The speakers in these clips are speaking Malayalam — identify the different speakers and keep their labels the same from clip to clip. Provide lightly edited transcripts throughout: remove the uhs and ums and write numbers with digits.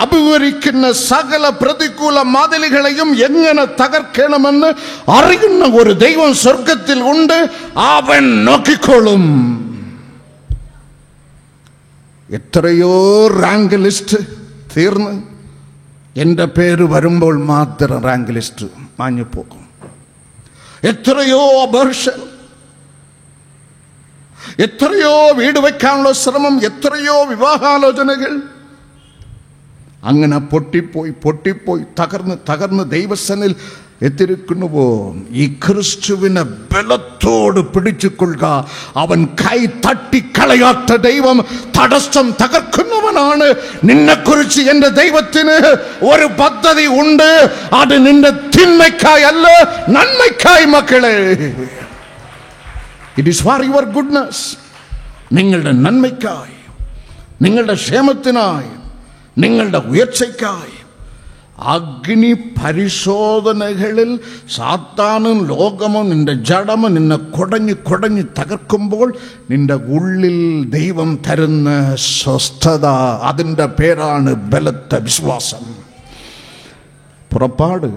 Speaker 1: അഭിമുഖീകരിക്കുന്ന സകല പ്രതികൂല മതിലുകളെയും എങ്ങനെ തകർക്കണമെന്ന് അറിയുന്ന ഒരു ദൈവം സ്വർഗത്തിൽ ഉണ്ട്. അവൻ നോക്കിക്കോളും. എത്രയോ റാങ്ക് ലിസ്റ്റ് തീർന്ന് എൻ്റെ പേര് വരുമ്പോൾ മാത്രം റാങ്ക് ലിസ്റ്റ് മാഞ്ഞു പോകും. എത്രയോ അബോർഷൻ, എത്രയോ വീട് വയ്ക്കാനുള്ള ശ്രമം, എത്രയോ വിവാഹാലോചനകൾ അങ്ങനെ പൊട്ടിപ്പോയി തകർന്ന് ദൈവസനിൽ എത്തിയിരിക്കുന്നുവോ? ഈ ക്രിസ്തുവിനെ ബലത്തോട് പിടിച്ചുകൊള്ളുക. അവൻ കൈ തട്ടിക്കളയാത്ത ദൈവം തടസ്സം തകർക്കുന്നവനാണ്. നിന്നെക്കുറിച്ച് എൻ്റെ ദൈവത്തിന് ഒരു പദ്ധതി ഉണ്ട്. അത് നിന്റെ തിന്മയ്ക്കായി അല്ല, നന്മയ്ക്കായി മക്കളെ. It is for your goodness. നിങ്ങളുടെ നന്മയ്ക്കായി, നിങ്ങളുടെ ക്ഷേമത്തിനായി, നിങ്ങളുടെ ഉയർച്ചയ്ക്കായി. അഗ്നി പരിശോധനകളിൽ സാത്താനും ലോകമും നിന്റെ ജഡമും നിന്നെ കുടഞ്ഞ് തകർക്കുമ്പോൾ നിന്റെ ഉള്ളിൽ ദൈവം തരുന്ന സ്വസ്ഥത, അതിൻ്റെ പേരാണ് ബലത്ത വിശ്വാസം. പുറപ്പാട്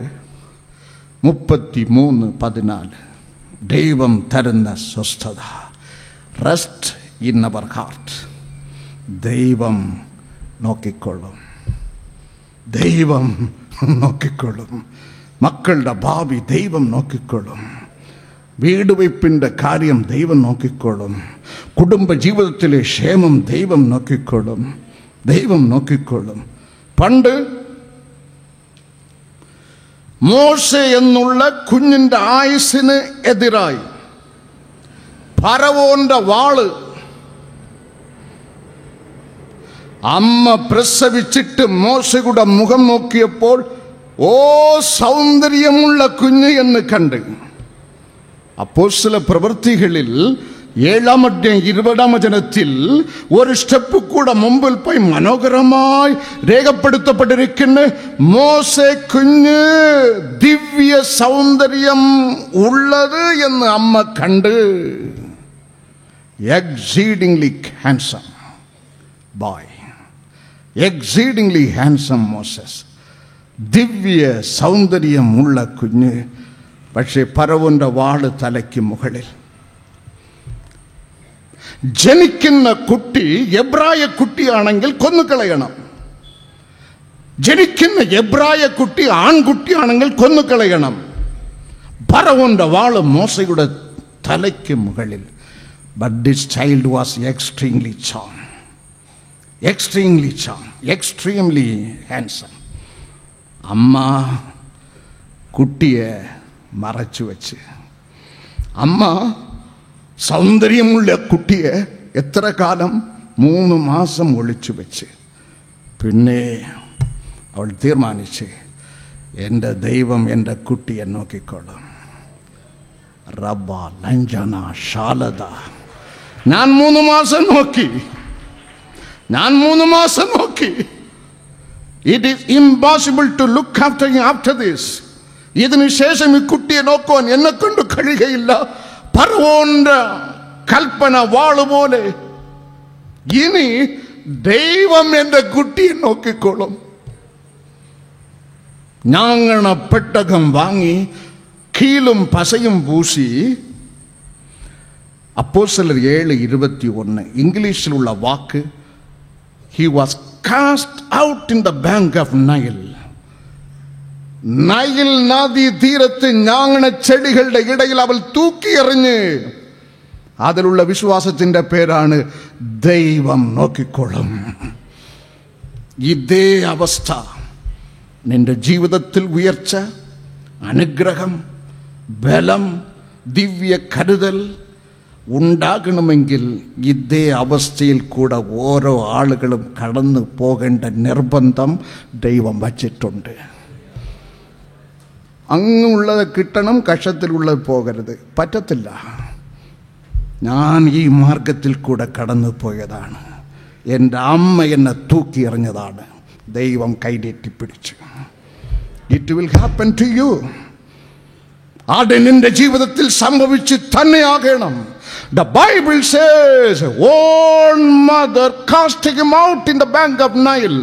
Speaker 1: 33:14 ദൈവം തരുന്ന സ്വസ്ഥത. Rest in our heart. ദൈവം നോക്കിക്കൊള്ളും. ദൈവം നോക്കിക്കൊള്ളും. മക്കളുടെ ഭാവി ദൈവം നോക്കിക്കൊള്ളും. വീട് വയ്പ്പിൻ്റെ കാര്യം ദൈവം നോക്കിക്കൊള്ളും. കുടുംബ ജീവിതത്തിലെ ക്ഷേമം ദൈവം നോക്കിക്കൊള്ളും. ദൈവം നോക്കിക്കൊള്ളും. പണ്ട് മോശെ എന്നുള്ള കുഞ്ഞിൻ്റെ ആയുസ്സിന് എതിരായി ഫറവോന്റെ വാള് അമ്മ പ്രസവിച്ചിട്ട് മോശയുടെ മുഖം നോക്കിയപ്പോൾ ഓ സൗന്ദര്യമുള്ള കുഞ്ഞ് എന്ന് കണ്ട്. അപ്പോസ്തല പ്രവൃത്തികളിൽ 7-ാം അധ്യായം 20-ാം വചനത്തിൽ ഒരു സ്റ്റെപ്പ് കൂടെ മുമ്പിൽ പോയി മനോഹരമായി രേഖപ്പെടുത്തപ്പെട്ടിരിക്കുന്ന മോശെ കുഞ്ഞ് ദിവ്യ സൗന്ദര്യം ഉള്ളത് എന്ന് അമ്മ കണ്ട്. Exceedingly handsome boy, exceedingly handsome Moses. ദിവ്യ സൗന്ദര്യമുള്ള കുഞ്ഞ്. പക്ഷേ ഫറവോന്റെ വാള് തലയ്ക്ക് മുകളിൽ. ജനിക്കുന്ന കുട്ടി എബ്രായ കുട്ടിയാണെങ്കിൽ കൊന്നുകളയണം. ജനിക്കുന്ന എബ്രായ കുട്ടി ആൺകുട്ടിയാണെങ്കിൽ കൊന്നുകളയണം. ഫറവോന്റെ വാള് മോശയുടെ തലയ്ക്ക് മുകളിൽ. But this child was extremely charm, extremely handsome. അമ്മ കുട്ടിയെ മറച്ചു വെച്ച്, അമ്മ സൗന്ദര്യമുള്ള കുട്ടിയെ എത്ര കാലം? 3 മാസം ഒളിച്ചു വെച്ച്. പിന്നെ അവൾ തീർമാനിച്ച്, എൻ്റെ ദൈവം എൻ്റെ കുട്ടിയെ നോക്കിക്കൊള്ളും. റബ്ബ ലഞ്ചന ശാലത. ഞാൻ 3 മാസം നോക്കി. It is impossible to look after this. ഇതിനു ശേഷം ഈ കുട്ടിയെ നോക്കുവാൻ എന്നെ കൊണ്ട് കഴിയുകയില്ല. ഫറവോന്റെ കൽപ്പന വാളുപോലെ. ഇനി ദൈവം എൻ്റെ കുട്ടിയെ നോക്കിക്കോളും. ഞാങ്ങണ പെട്ടകം വാങ്ങി കീലും പസയും പൂശി. അപ്പോസ്തലർ 7:21 ഇംഗ്ലീഷിലുള്ള വാക്ക്, he was cast out in the bank of Nile. Nile നദി തീരത്ത് ഞാങ്ങണ ചെടികളുടെ ഇടയിൽ അവൾ തൂക്കി എറിഞ്ഞ്. അതിലുള്ള വിശ്വാസത്തിന്റെ പേരാണ് ദൈവം നോക്കിക്കൊള്ളും. ഇതേ അവസ്ഥ നിന്റെ ജീവിതത്തിൽ ഉയർച്ച, അനുഗ്രഹം, ബലം, ദിവ്യ കരുതൽ ഉണ്ടാകണമെങ്കിൽ ഇതേ അവസ്ഥയിൽ കൂടെ ഓരോ ആളുകളും കടന്നു പോകേണ്ട നിർബന്ധം ദൈവം വച്ചിട്ടുണ്ട്. അങ്ങുള്ളത് കിട്ടണം, കഷത്തിലുള്ളത് പോകരുത്. പറ്റത്തില്ല. ഞാൻ ഈ മാർഗത്തിൽ കൂടെ കടന്നു പോയതാണ്. എൻ്റെ അമ്മ എന്നെ തൂക്കി എറിഞ്ഞതാണ്. ദൈവം കൈനീട്ടി പിടിച്ചു. It will happen to you. അത് നിന്റെ ജീവിതത്തിൽ സംഭവിച്ച് തന്നെയാകണം. The Bible says, old mother cast him out in the bank of Nile.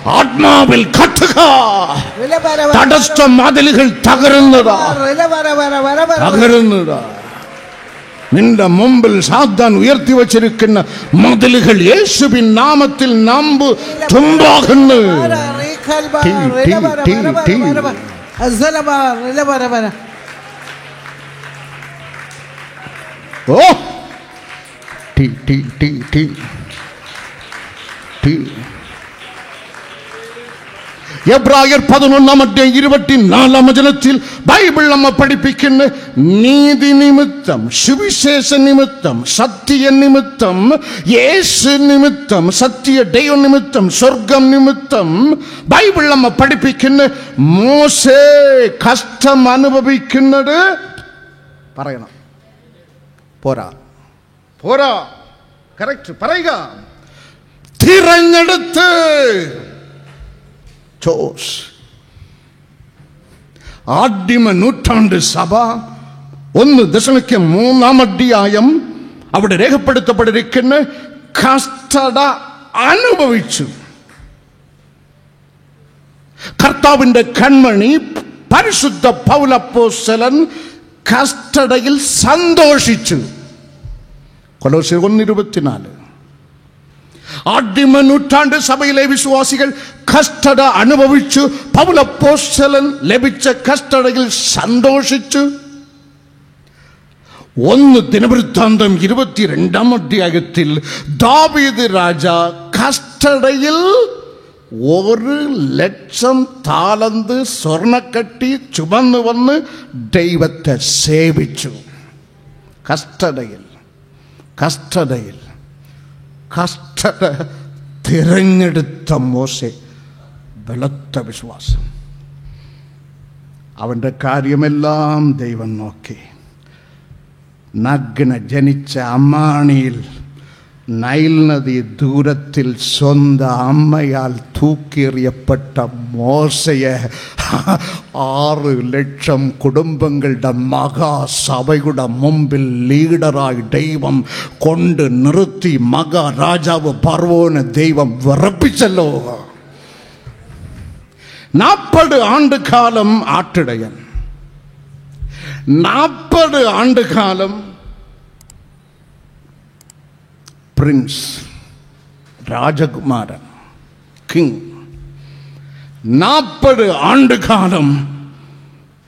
Speaker 1: ആത്മാവിൽ കത്തുക. തടസ്സ മതിലുകൾ തകരുന്നതാ. നിന്റെ മുമ്പിൽ സാത്താൻ ഉയർത്തി വച്ചിരിക്കുന്ന മതിലുകൾ യേശുവിൻ നാമത്തിൽ നമ്പു തുമ്പാകുന്നു. ഓ ടീ ടീ ടീ ടീ ടീ. എബ്രായർ 11:24 ബൈബിൾ നമ്മ പഠിപ്പിക്കുന്ന നീതി നിമിത്തം, സുവിശേഷ നിമിത്തം, സത്യ നിമിത്തം, യേശു നിമിത്തം, സത്യ ദൈവ നിമിത്തം, സ്വർഗം നിമിത്തം ബൈബിൾ നമ്മ പഠിപ്പിക്കുന്ന മോശെ കഷ്ടം അനുഭവിക്കുന്നത് പറയണം. പോരാ പോരാ, കറക്റ്റ് പറയുക. തിരഞ്ഞെടുത്ത് ആദിമ നൂറ്റാണ്ട് സഭ 1 Thessalonians 3 അവിടെ രേഖപ്പെടുത്തപ്പെട്ടിരിക്കുന്ന കഷ്ടത അനുഭവിച്ചു. കർത്താവിന്റെ കൺമണി പരിശുദ്ധ പൗലപ്പോസ്തലൻ കഷ്ടതയിൽ സന്തോഷിച്ചു. കൊലോസ്യർ 1:24. ആദിമ നൂറ്റാണ്ട് സഭയിലെ വിശ്വാസികൾ കഷ്ടത അനുഭവിച്ചു. പൗലപ്പോസ്തലൻ ലഭിച്ച കഷ്ടതയിൽ സന്തോഷിച്ചു. 1 ദിനവൃത്താന്തം 22 ദാവീദ് രാജ കഷ്ടതയിൽ 1,00,000 താലന്ത് സ്വർണക്കട്ടി ചുമന്നു വന്ന് ദൈവത്തെ സേവിച്ചു. കഷ്ടതയിൽ കഷ്ടതയിൽ കഷ്ടത തിരഞ്ഞെടുത്ത മോശെ ബലത്ത വിശ്വാസം. അവൻ്റെ കാര്യമെല്ലാം ദൈവം നോക്കി. നഗ്ന ജനിച്ച അമ്മാണിയിൽ നൈൽ നദി ദൂരത്തിൽ സ്വന്തം അമ്മയാൽ തൂക്കിയെറിയപ്പെട്ട മോശയെ 6,00,000 കുടുംബങ്ങളുടെ മഹാസഭയുടെ മുമ്പിൽ ലീഡറായി ദൈവം കൊണ്ട് നിർത്തി. മഹാരാജാവ് ഫറവോനെ ദൈവം വിറപ്പിച്ചല്ലോ. 40 ആണ്ടുകാലം ആട്ടിടയൻ, 40 ആണ്ടുകാലം പ്രിൻസ്, രാജകുമാരൻ, കിങ്, 40 ആണ്ടുകാലം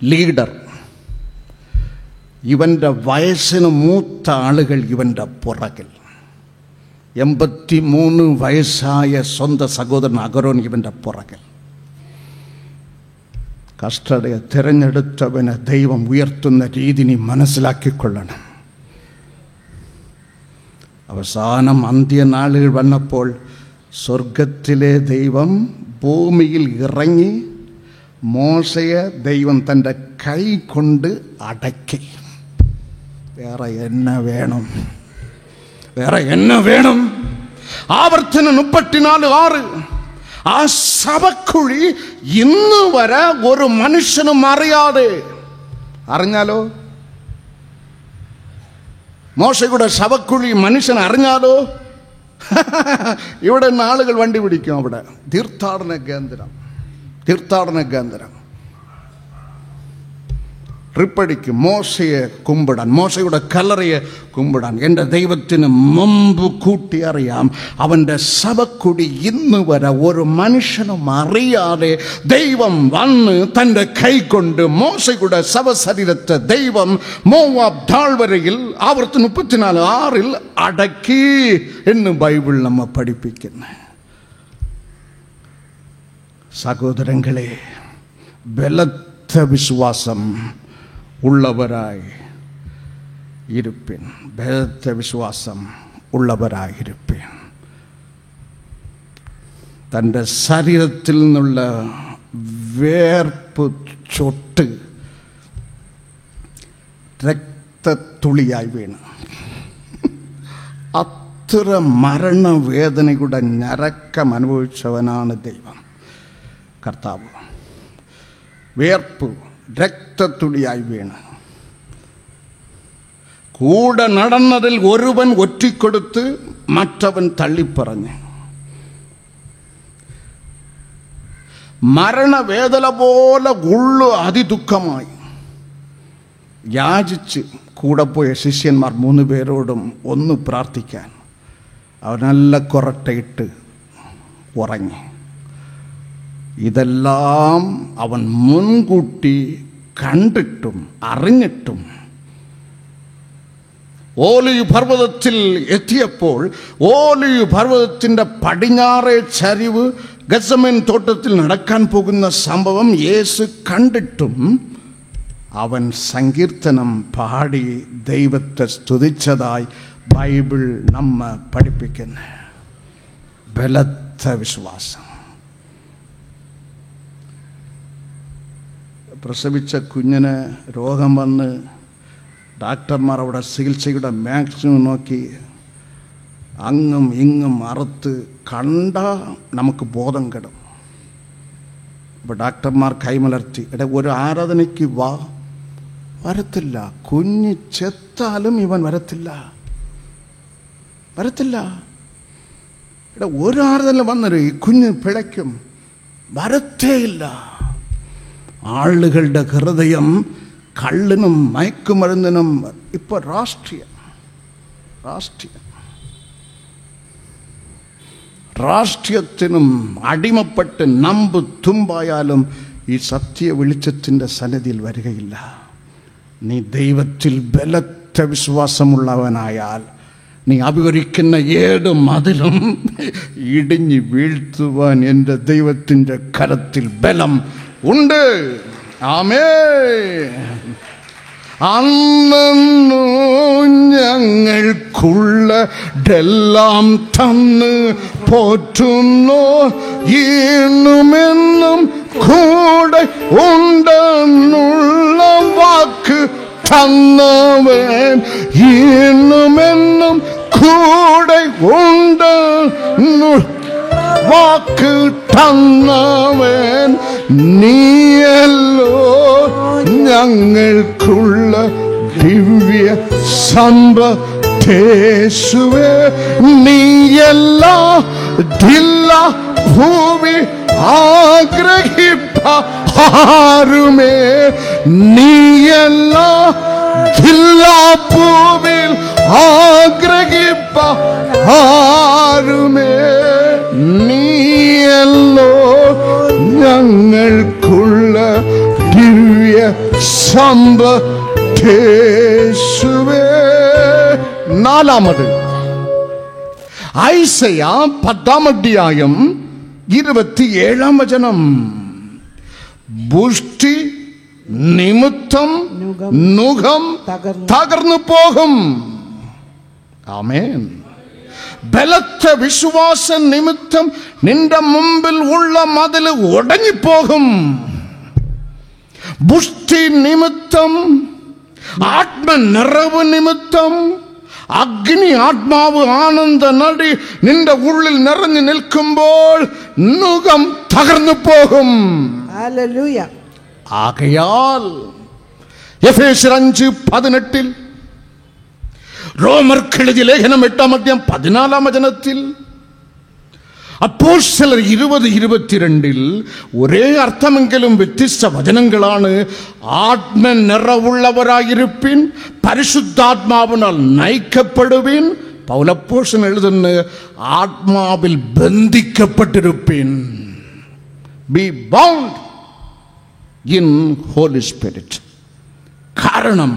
Speaker 1: ലീഡർ. ഇവൻ്റെ വയസ്സിന് മൂത്ത ആളുകൾ ഇവൻ്റെ പുറകിൽ. 83 വയസ്സായ സ്വന്തം സഹോദരൻ അഹരോൻ ഇവൻ്റെ പുറകിൽ. കഷ്ടതയെ തിരഞ്ഞെടുത്തവനെ ദൈവം ഉയർത്തുന്ന രീതി നീ മനസ്സിലാക്കിക്കൊള്ളണം. അവസാനം അന്ത്യനാളുകൾ വന്നപ്പോൾ സ്വർഗത്തിലെ ദൈവം ഭൂമിയിൽ ഇറങ്ങി മോശയെ ദൈവം തൻ്റെ കൈ കൊണ്ട് അടക്കി. വേറെ എന്നെ വേണം, വേറെ എന്നെ വേണം. ആവർത്തനം 34:6. ആ ശവക്കുഴി ഇന്ന് വരെ ഒരു മനുഷ്യനും അറിയാതെ. അറിഞ്ഞാലോ? മോശയുടെ ശവക്കുഴി മനുഷ്യൻ അറിഞ്ഞാലോ? ഇവിടെ ആളുകൾ വണ്ടി പിടിക്കും. അവിടെ തീർത്ഥാടന കേന്ദ്രം റിപ്പടിക്കും മോശയെ കുമ്പിടാൻ, മോശയുടെ കല്ലറയെ കുമ്പിടാൻ. എൻ്റെ ദൈവത്തിന് മുമ്പ് കൂട്ടി അറിയാം. അവൻ്റെ ശവക്കുടി ഇന്ന് വരെ ഒരു മനുഷ്യനും അറിയാതെ ദൈവം വന്ന് തൻ്റെ കൈ കൊണ്ട് മോശയുടെ ശവശരീരത്തെ ദൈവം മോവാബ് താഴ്വരയിൽ ആവർത്തനം 34:6 അടക്കി എന്ന് ബൈബിൾ നമ്മെ പഠിപ്പിക്കുന്നു. സഹോദരങ്ങളെ, ബലത്ത വിശ്വാസം ഉള്ളവരായി ഇരുപ്പിൻ. ബലത്ത വിശ്വാസം ഉള്ളവരായിരിപ്പിൻ. തൻ്റെ ശരീരത്തിൽ നിന്നുള്ള വേർപ്പ് ചൊട്ട് രക്തത്തുളിയായി വീണ് അത്ര മരണവേദനയുടെ ഞരക്കം അനുഭവിച്ചവനാണ് ദൈവം കർത്താവ്. വേർപ്പ് രക്തത്തുളിയായി വീണ് കൂടെ നടന്നതിൽ ഒരുവൻ ഒറ്റിക്കൊടുത്ത് മറ്റവൻ തള്ളിപ്പറഞ്ഞ് മരണവേദന പോലെ ഉള്ളു അതിദുഃഖമായി യാചിച്ച് കൂടെ പോയ ശിഷ്യന്മാർ 3 പേരോടും ഒന്ന് പ്രാർത്ഥിക്കാൻ. അവർ നല്ല കൊറട്ടയിട്ട് ഉറങ്ങി. ഇതെല്ലാം അവൻ മുൻകൂട്ടി കണ്ടിട്ടും അറിഞ്ഞിട്ടും ഓലിവ് പർവ്വതത്തിൽ എത്തിയപ്പോൾ ഓലിവ് പർവ്വതത്തിൻ്റെ പടിഞ്ഞാറേ ചരിവ് ഗത്സമേൻ തോട്ടത്തിൽ നടക്കാൻ പോകുന്ന സംഭവം യേശു കണ്ടിട്ടും അവൻ സങ്കീർത്തനം പാടി ദൈവത്തെ സ്തുതിച്ചതായി ബൈബിൾ നമ്മെ പഠിപ്പിക്കുന്നു. ബലത്ത വിശ്വാസം. പ്രസവിച്ച കുഞ്ഞിന് രോഗം വന്ന് ഡോക്ടർമാർ അവിടെ ചികിത്സയുടെ മാക്സിമം നോക്കി അങ്ങും ഇങ്ങും അറുത്ത് കണ്ട നമുക്ക് ബോധം കെടും. അപ്പോൾ ഡോക്ടർമാർ കൈമലർത്തി, ഒരു ആരാധനയ്ക്ക് വാ. വരത്തില്ല. കുഞ്ഞ് ചെത്താലും ഇവൻ വരത്തില്ല. ഒരു ആരാധന വന്നൊരു ഈ കുഞ്ഞ് പിഴയ്ക്കും. വരത്തേയില്ല. ആളുകളുടെ ഹൃദയം കള്ളിനും മയക്കുമരുന്നിനും ഇപ്പോൾ രാഷ്ട്രീയത്തിനും അടിമപ്പെട്ട് നമ്പ് തുമ്പായാലും ഈ സത്യ വെളിച്ചത്തിൻ്റെ സന്നിധിയിൽ വരികയില്ല. നീ ദൈവത്തിൽ ബലത്ത വിശ്വാസമുള്ളവനായാൽ നീ അഭിവരിക്കുന്ന ഏത് മതിലും ഇടിഞ്ഞു വീഴ്ത്തുവാൻ എൻ്റെ ദൈവത്തിൻ്റെ കരത്തിൽ ബലം ഉണ്ട്. ആമേൻ. അന്നു ഞങ്ങൾക്കുള്ളതെല്ലാം തന്ന് പോറ്റുന്നു, ഇന്നുമെന്നും കൂടെ ഉണ്ടെന്നുള്ള വാക്ക് തന്നവൻ, ഇന്നുമെന്നും കൂടെ ഉണ്ടെന്നു വാക്ക് തന്നവൻ, നീയല്ലോ ഞങ്ങൾക്കുള്ള ദിവ്യ സമ്പത്തേശുവേ. നീയല്ല ദില്ല ഭൂമി ആഗ്രഹിപ്പാരുമേ, നീയല്ല ദില്ല ഭൂമിയിൽ ആഗ്രഹിപ്പാരുമേ, നീയല്ലോ ഞങ്ങൾക്കുള്ള ദിവ്യ സമ്പത്തേശുവേ. 4 ഐസയ 10 അധ്യായം 27 വചനം. പുഷ്ടി നിമിത്തം നുകം തകർന്നു പോകും. ആമേൻ. ബലത്ത വിശ്വാസ നിമിത്തം നിന്റെ മുമ്പിൽ ഉള്ള മതിൽ ഉടഞ്ഞിപ്പോകും. പുഷ്ടി നിമിത്തം, ആത്മനിറവ് നിമിത്തം, അഗ്നി ആത്മാവ് ആനന്ദ നടി നിന്റെ ഉള്ളിൽ നിറഞ്ഞു നിൽക്കുമ്പോൾ നുകം തകർന്നു പോകും.
Speaker 2: ഹല്ലേലൂയ.
Speaker 1: ആകയാൽ എഫേസ്യർ 5:18, റോമർക്കെഴുതിയ ലേഖനം 8 അധ്യായം 14 വചനത്തിൽ, അപ്പോസ്തലർ 20:22 ഒരേ അർത്ഥമെങ്കിലും വ്യത്യസ്ത വചനങ്ങളാണ്. ആത്മനിറവുള്ളവരായിരിപ്പിൻ, പരിശുദ്ധാത്മാവിനാൽ നയിക്കപ്പെടുവിൻ. പൗലപ്പോസ്തലൻ എഴുതുന്ന ആത്മാവിൽ ബന്ധിക്കപ്പെട്ടിരിപ്പിൻ. Be bound in Holy Spirit. കാരണം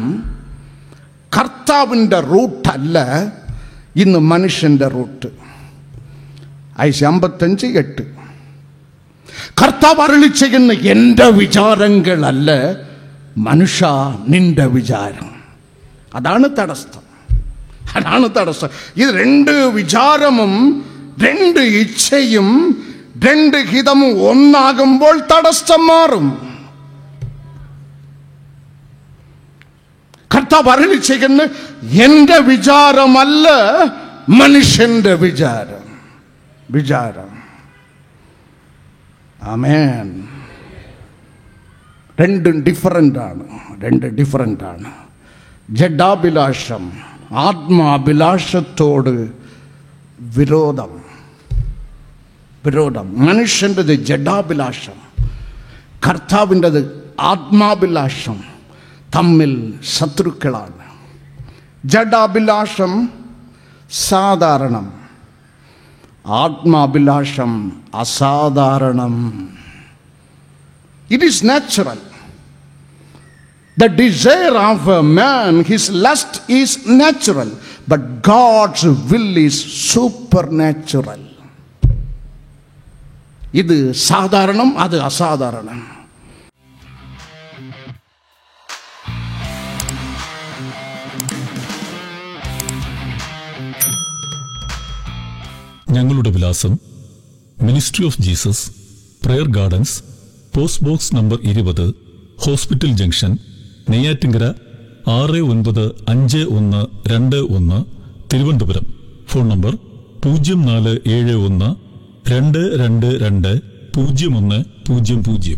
Speaker 1: കർത്താവിൻ്റെ റൂട്ടല്ല ഇന്ന് മനുഷ്യൻ്റെ റൂട്ട്. 55:8 കർത്താവ് അരുളി ചെയ്യുന്ന എൻ്റെ വിചാരങ്ങളല്ല മനുഷ്യ നിന്റെ വിചാരം. അതാണ് തടസ്സം. ഇത് 2 വിചാരമും 2 ഇച്ഛയും 2 ഹിതമും ഒന്നാകുമ്പോൾ തടസ്സം മാറും. കർത്താവ് അരുളി ചെയ്യുന്ന എൻ്റെ വിചാരമല്ല മനുഷ്യന്റെ വിചാരം. ആമേൻ. 2 ഡിഫറൻ്റ് ആണ്. ജഡാഭിലാഷം ആത്മാഭിലാഷത്തോട് വിരോധം. മനുഷ്യൻ്റെ ജഡാഭിലാഷം കർത്താവിൻ്റെത് ആത്മാഭിലാഷം തമ്മിൽ ശത്രുക്കളാണ്. ജഡാഭിലാഷം സാധാരണം, ആത്മാഭിലാഷം അസാധാരണം. It is natural. The desire of a man, his lust is natural, but God's will is supernatural. ഇത് സാധാരണം, അത് അസാധാരണം.
Speaker 2: ഞങ്ങളുടെ വിലാസം: ministry of Jesus, prayer gardens, post box number 20, hospital junction, Neyyattinkara 695121, Thiruvananthapuram. Phone number 0471 222 0100.